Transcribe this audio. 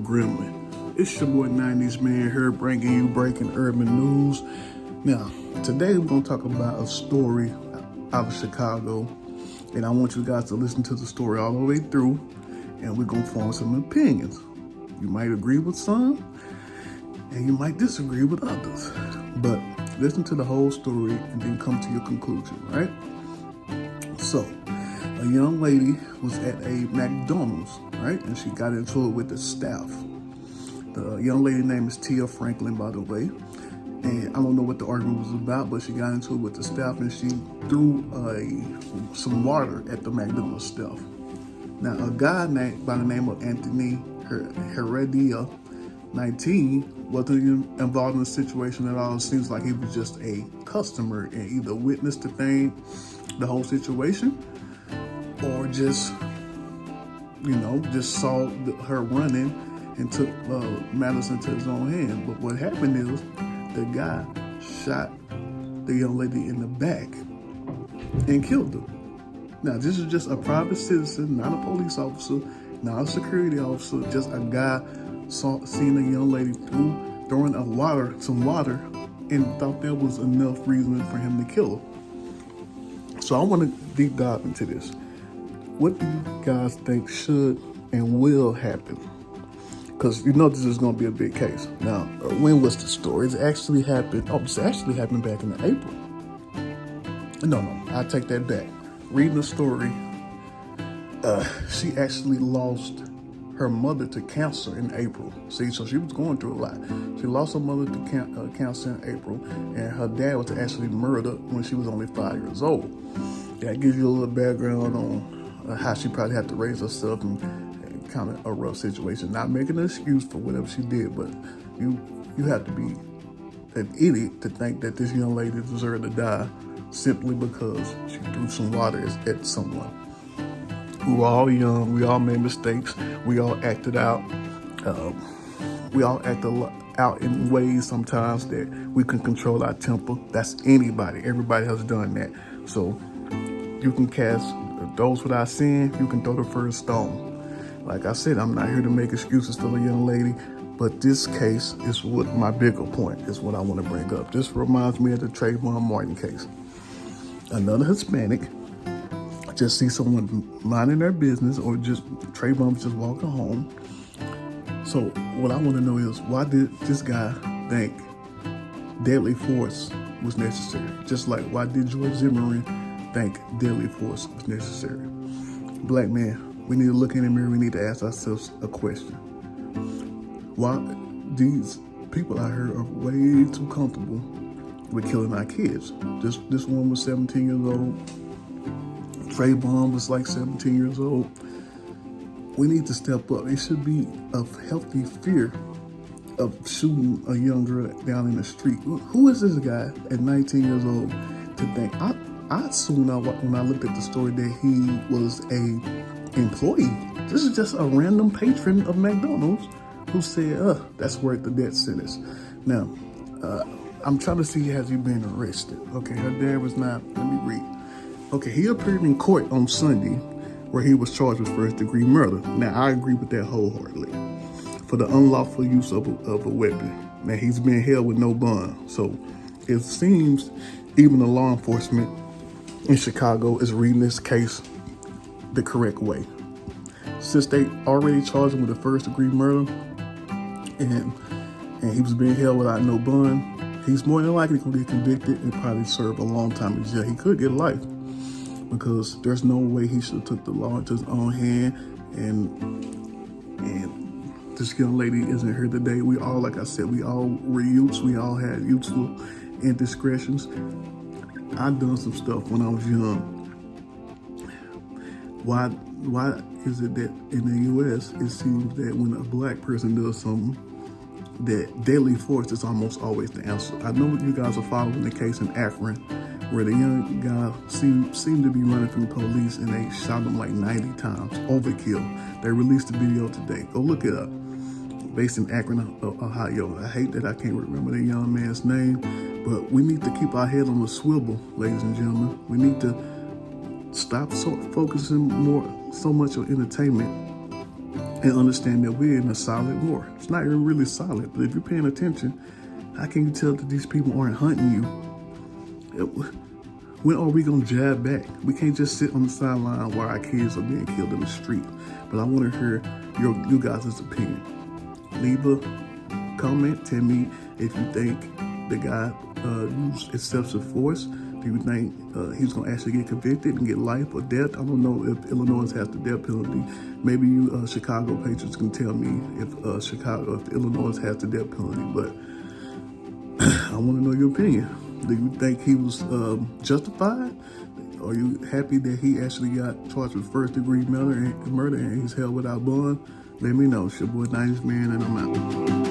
Gremlin. It's your boy 90s Man here bringing you breaking urban news. Now, today we're going to talk about a story out of Chicago, and I want you guys to listen to the story all the way through, and we're going to form some opinions. You might agree with some, and you might disagree with others, but listen to the whole story and then come to your conclusion, right? So, a young lady was at a McDonald's, right? And she got into it with the staff. The young lady name is Tia Franklin, by the way. And I don't know what the argument was about, but she got into it with the staff and she threw some water at the McDonald's staff. Now, a guy by the name of Anthony Heredia, 19, wasn't involved in the situation at all. It seems like he was just a customer and either witnessed the whole situation, or just saw her running and took matters into his own hand. But what happened is the guy shot the young lady in the back and killed her. Now, this is just a private citizen, not a police officer, not a security officer, just a guy seeing a young lady throwing some water and thought that was enough reason for him to kill her. So I want to deep dive into this. What do you guys think should and will happen? Because you know this is going to be a big case. Now, when was the story? This actually happened back in April. No, I take that back. Reading the story, she actually lost her mother to cancer in April. See, so she was going through a lot. She lost her mother to cancer in April, and her dad was actually murdered when she was only 5 years old. That gives you a little background on how she probably had to raise herself and kind of a rough situation. Not making an excuse for whatever she did, but you have to be an idiot to think that this young lady deserved to die simply because she threw some water at someone. We were all young. We all made mistakes. We all acted out. We all acted out in ways sometimes that we can control our temper. That's anybody. Everybody has done that. So you can cast those without sin. You can throw the first stone. Like I said, I'm not here to make excuses for the young lady, but this case is what my bigger point is, what I want to bring up. This reminds me of the Trayvon Martin case. Another Hispanic just see someone minding their business, or just Trayvon was just walking home. So what I want to know is, why did this guy think deadly force was necessary? Just like, why did George Zimmerman think deadly force was necessary? Black man, we need to look in the mirror. We need to ask ourselves a question. Why these people out here are way too comfortable with killing our kids? This one was 17 years old. Trayvon was like 17 years old. We need to step up. It should be a healthy fear of shooting a young girl down in the street. Who is this guy at 19 years old to think? I assumed when I looked at the story that he was a employee. This is just a random patron of McDonald's who said, that's worth the death sentence. Now, I'm trying to see, has he been arrested? Okay, her dad was not. Let me read. Okay, he appeared in court on Sunday where he was charged with first-degree murder. Now, I agree with that wholeheartedly. For the unlawful use of a weapon. Now, he's been held with no bond. So, it seems even the law enforcement in Chicago is reading this case the correct way. Since they already charged him with a first-degree murder and he was being held without no bond, he's more than likely going to be convicted and probably serve a long time in jail. He could get life, because there's no way he should have took the law into his own hand. And this young lady isn't here today. We all, like I said, we all were youths. We all had youthful indiscretions. I've done some stuff when I was young. Why is it that in the U.S. it seems that when a black person does something, that deadly force is almost always the answer? I know you guys are following the case in Akron, where the young guy seemed to be running from the police and they shot him like 90 times. Overkill. They released the video today. Go look it up. Based in Akron, Ohio. I hate that I can't remember the young man's name, but we need to keep our head on the swivel, ladies and gentlemen. We need to stop focusing so much on entertainment and understand that we're in a solid war. It's not even really solid, but if you're paying attention, how can you tell that these people aren't hunting you? When are we going to jab back? We can't just sit on the sideline while our kids are being killed in the street. But I want to hear you guys' opinion. Leave a comment. Tell me if you think the guy used excessive force. Do you think he's going to actually get convicted and get life or death? I don't know if Illinois has the death penalty. Maybe you Chicago patriots can tell me if Illinois has the death penalty. But I want to know your opinion. Do you think he was justified? Are you happy that he actually got charged with first-degree murder and he's held without bond? Let me know. It's your boy 90s Man, and I'm out.